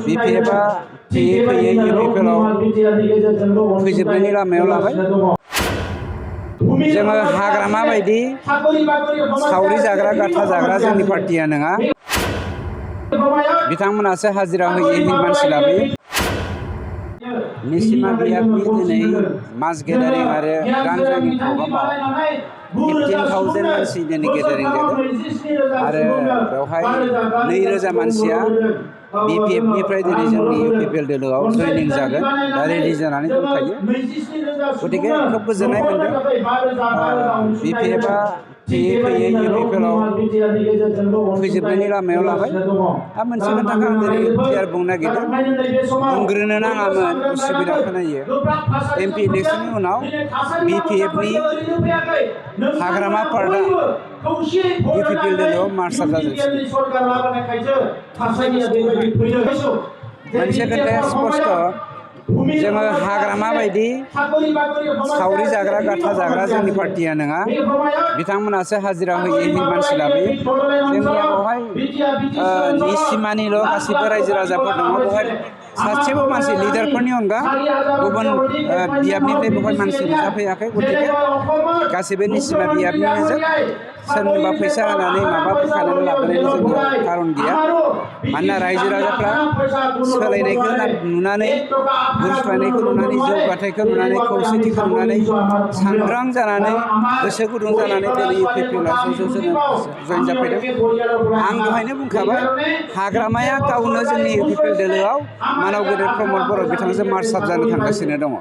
बिपिएफआ फैयै फैयै इउपिपिएलआव फैजोबनायनि लामायाव लाबाय। जोङो हाग्रामा बायदि सावरि जाग्रा गाथा जाग्रा जोंनि पार्टिया नङा। बिथांमोनासो हाजिरा होयै मानसि लाबोयो। निसिमा बियाबनि दिनै मास गेदारिं आरो ग्रान्ड जयनिं प्रग्रामाव 15,000 मानसि दिनै गेदारिं जादों आरो बेवहाय 2,000 मानसिया बिपिएफनिफ्राय दिनै जोंनि इउपिपिएल दोलोआव जयनिं जागोन दा रेडि जानानै दंखायो। गतिके खोब गोजोननाय मोन्दों। बिपिएफआ फैयै फैयै इउपिपिएलआव फैजोबनायनि लामायाव लाबाय। दा मोनसे खोथाखौ आं दिनै क्लियार बुंनो नागिरदों, बुंग्रोनो नाङामोन, उसुबिदा खोनायो। एमपि इलेक्सननि उनाव बिपिएफनि हाग्रामा पार्टआ इउपिपिएल दोलोआव मार्चार जाजोबसिगोन। मोनसे खोथाया स्पस्ट, जोङो हाग्रामा बायदि सावरि जाग्रा गाथा जाग्रा जोंनि पार्टिया नङा। बिथांमोनासो हाजिरा होयै मानसि लाबोयो। जोंनिया बेवहाय निसिमानिल' गासिबो रायजो राजाफोर दङ। बेवहाय सासेबो मानसि लिडारफोरनि अनगा गुबुन बियाबनिफ्राय बेवहाय मानसि नुजाफैयाखै। गतिके गासैबो निसिमा बियाबनिनो जोब। सोरनोबा फैसा होनानै माबा बोखानानै लाबोनायनि जोंनियाव खारन गैया। मानोना रायजो राजाफ्रा सोलायनायखौ नुनानै, गुस्लायनायखौ नुनानै, जौगाथायखौ नुनानै, खौसेथिखौ नुनानै सांग्रां जानानै, गोसो गुदुं जानानै दिनै इउपिपिएलआव जोङो जयेन जाफैदों। आं दहायनो बुंखाबाय, हाग्रामाया गावनो जोंनि इउपिपिएल दोलोआव मानाव गेदेर प्रमद बर' बिथांजों मार्च आप जानो थांगासिनो दङ।